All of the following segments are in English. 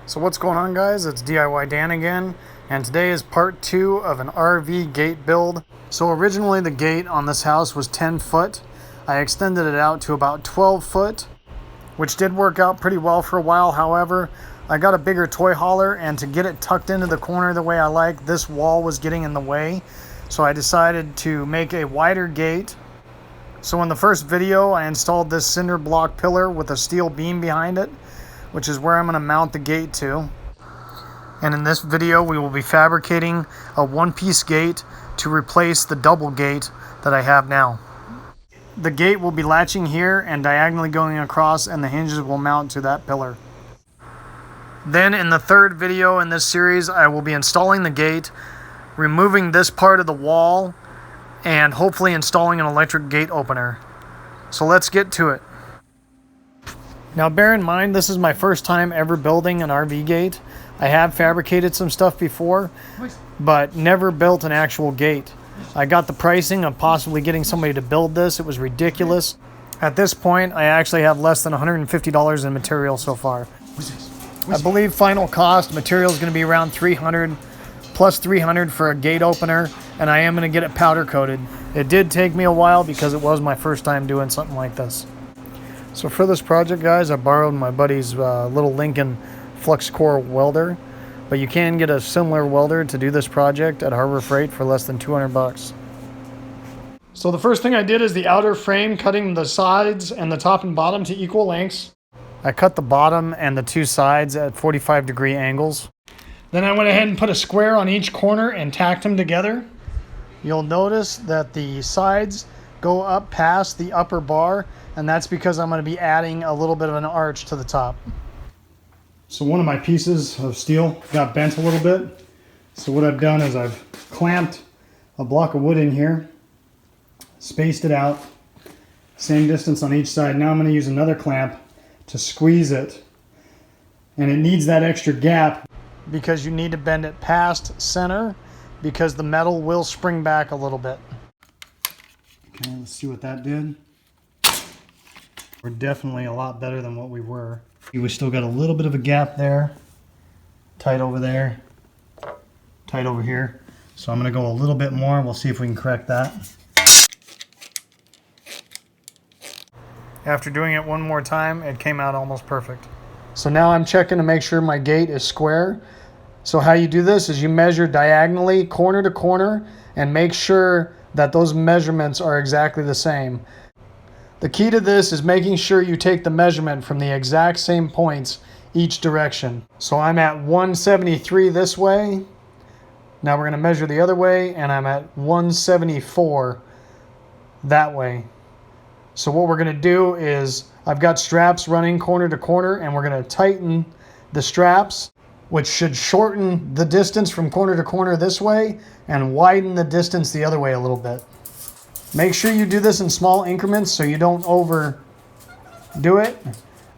So what's going on, guys? It's DIY Dan again, and today is part 2 of an RV gate build. So originally the gate on this house was 10 foot. I extended it out to about 12 foot, which did work out pretty well for a while. However, I got a bigger toy hauler, and to get it tucked into the corner the way I like, this wall was getting in the way. So I decided to make a wider gate. So in the first video, I installed this cinder block pillar with a steel beam behind it, which is where I'm going to mount the gate to. And in this video, we will be fabricating a one-piece gate to replace the double gate that I have now. The gate will be latching here and diagonally going across, and the hinges will mount to that pillar. Then in the third video in this series, I will be installing the gate, removing this part of the wall, and hopefully installing an electric gate opener. So let's get to it. Now bear in mind, this is my first time ever building an RV gate. I have fabricated some stuff before, but never built an actual gate. I got the pricing of possibly getting somebody to build this. It was ridiculous. At this point, I actually have less than $150 in material so far. I believe final cost material is going to be around $300 plus $300 for a gate opener, and I am going to get it powder coated. It did take me a while because it was my first time doing something like this. So for this project, guys, I borrowed my buddy's little Lincoln flux core welder, but you can get a similar welder to do this project at Harbor Freight for less than 200 bucks. So the first thing I did is the outer frame, cutting the sides and the top and bottom to equal lengths. I cut the bottom and the two sides at 45-degree angles. Then I went ahead and put a square on each corner and tacked them together. You'll notice that the sides go up past the upper bar, and that's because I'm going to be adding a little bit of an arch to the top. So one of my pieces of steel got bent a little bit. So what I've done is I've clamped a block of wood in here, spaced it out, same distance on each side. Now I'm going to use another clamp to squeeze it. And it needs that extra gap because you need to bend it past center because the metal will spring back a little bit. Okay, let's see what that did. We're definitely a lot better than what we were. We still got a little bit of a gap there. Tight over there. Tight over here. So I'm going to go a little bit more. We'll see if we can correct that. After doing it one more time, it came out almost perfect. So now I'm checking to make sure my gate is square. So how you do this is you measure diagonally, corner to corner, and make sure that those measurements are exactly the same. The key to this is making sure you take the measurement from the exact same points each direction. So I'm at 173 this way. Now we're going to measure the other way, and I'm at 174 that way. So what we're going to do is I've got straps running corner to corner, and we're going to tighten the straps, which should shorten the distance from corner to corner this way and widen the distance the other way a little bit. Make sure you do this in small increments so you don't overdo it.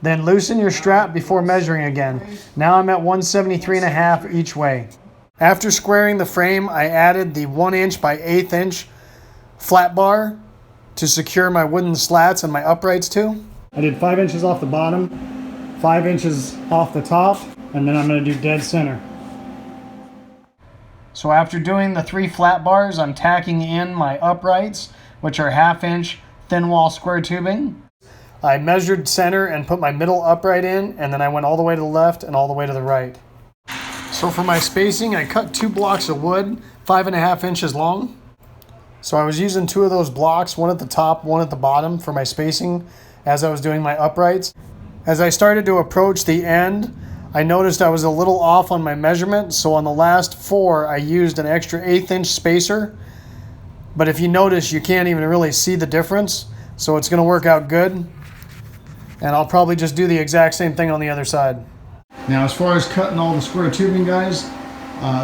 Then loosen your strap before measuring again. Now I'm at 173.5 each way. After squaring the frame, I added the 1 inch by 1/8 inch flat bar to secure my wooden slats and my uprights to. I did 5 inches off the bottom, 5 inches off the top, and then I'm going to do dead center. So after doing the 3 flat bars, I'm tacking in my uprights, which are 1/2 inch thin wall square tubing. I measured center and put my middle upright in, and then I went all the way to the left and all the way to the right. So for my spacing, I cut 2 blocks of wood, 5.5 inches long. So I was using 2 of those blocks, one at the top, one at the bottom for my spacing as I was doing my uprights. As I started to approach the end, I noticed I was a little off on my measurement, so on the last 4 I used an extra 1/8 inch spacer. But if you notice, you can't even really see the difference, so it's going to work out good. And I'll probably just do the exact same thing on the other side. Now as far as cutting all the square tubing, guys,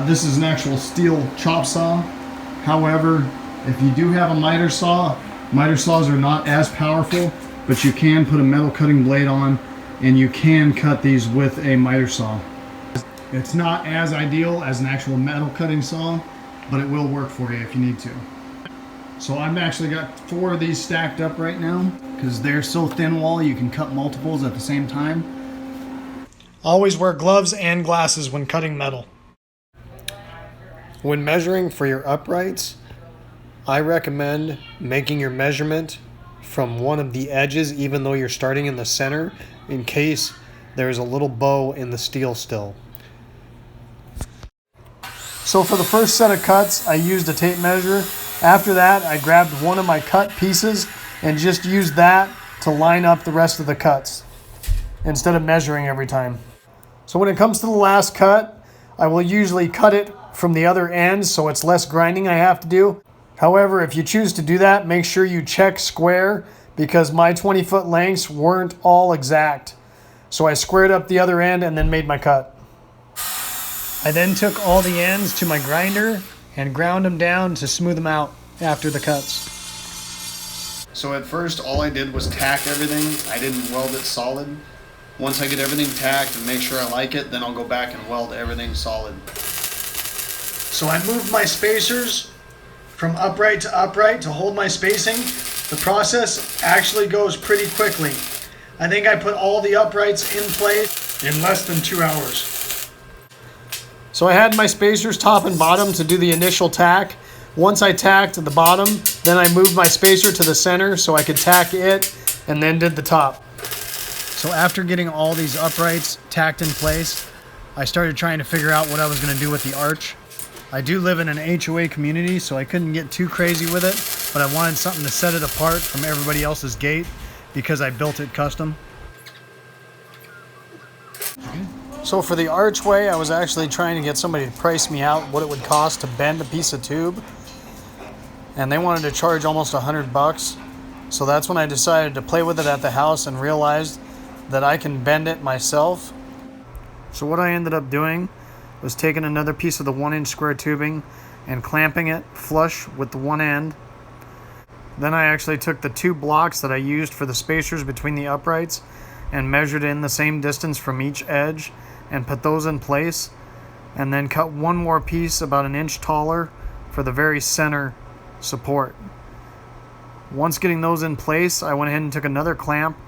this is an actual steel chop saw. However, if you do have a miter saws are not as powerful, but you can put a metal cutting blade on and you can cut these with a miter saw. It's not as ideal as an actual metal cutting saw, but it will work for you if you need to. So I've actually got 4 of these stacked up right now because they're so thin wall you can cut multiples at the same time. Always wear gloves and glasses when cutting metal. When measuring for your uprights, I recommend making your measurement from one of the edges, even though you're starting in the center, in case there's a little bow in the steel still. So for the first set of cuts, I used a tape measure. After that, I grabbed one of my cut pieces and just used that to line up the rest of the cuts instead of measuring every time. So when it comes to the last cut, I will usually cut it from the other end so it's less grinding I have to do. However, if you choose to do that, make sure you check square because my 20-foot lengths weren't all exact. So I squared up the other end and then made my cut. I then took all the ends to my grinder and ground them down to smooth them out after the cuts. So at first all I did was tack everything. I didn't weld it solid. Once I get everything tacked and make sure I like it, then I'll go back and weld everything solid. So I moved my spacers from upright to hold my spacing. The process actually goes pretty quickly. I think I put all the uprights in place in less than 2 hours. So I had my spacers top and bottom to do the initial tack. Once I tacked the bottom, then I moved my spacer to the center so I could tack it and then did the top. So after getting all these uprights tacked in place, I started trying to figure out what I was going to do with the arch. I do live in an HOA community, so I couldn't get too crazy with it, but I wanted something to set it apart from everybody else's gate because I built it custom. So for the archway, I was actually trying to get somebody to price me out what it would cost to bend a piece of tube. And they wanted to charge almost $100. So that's when I decided to play with it at the house and realized that I can bend it myself. So what I ended up doing was taking another piece of the 1-inch square tubing and clamping it flush with the one end. Then I actually took the 2 blocks that I used for the spacers between the uprights and measured in the same distance from each edge and put those in place, and then cut one more piece about 1 inch taller for the very center support. Once getting those in place, I went ahead and took another clamp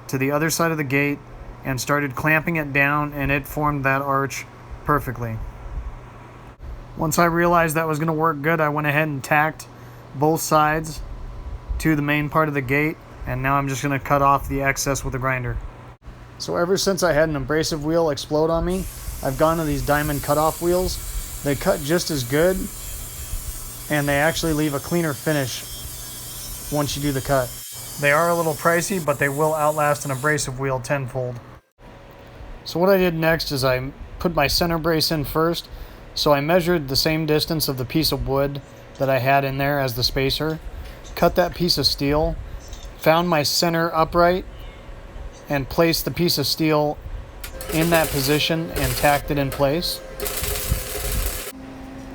to the other side of the gate and started clamping it down, and it formed that arch perfectly. Once I realized that was going to work good, I went ahead and tacked both sides to the main part of the gate, and now I'm just going to cut off the excess with a grinder. So ever since I had an abrasive wheel explode on me, I've gone to these diamond cutoff wheels. They cut just as good, and they actually leave a cleaner finish once you do the cut. They are a little pricey, but they will outlast an abrasive wheel tenfold. So what I did next is I put my center brace in first. So I measured the same distance of the piece of wood that I had in there as the spacer, cut that piece of steel, found my center upright, and placed the piece of steel in that position and tacked it in place.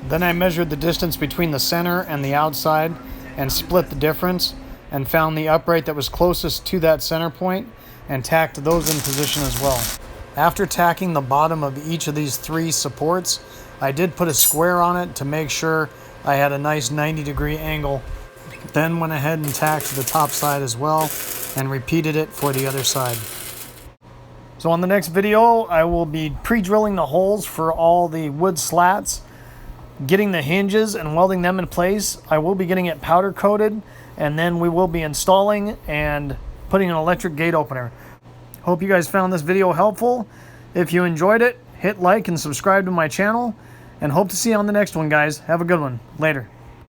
Then I measured the distance between the center and the outside and split the difference and found the upright that was closest to that center point and tacked those in position as well. After tacking the bottom of each of these 3 supports, I did put a square on it to make sure I had a nice 90-degree angle. Then went ahead and tacked the top side as well and repeated it for the other side. So on the next video, I will be pre-drilling the holes for all the wood slats, getting the hinges and welding them in place. I will be getting it powder coated, and then we will be installing and putting an electric gate opener. Hope you guys found this video helpful. If you enjoyed it, hit like and subscribe to my channel, and hope to see you on the next one, guys. Have a good one. Later.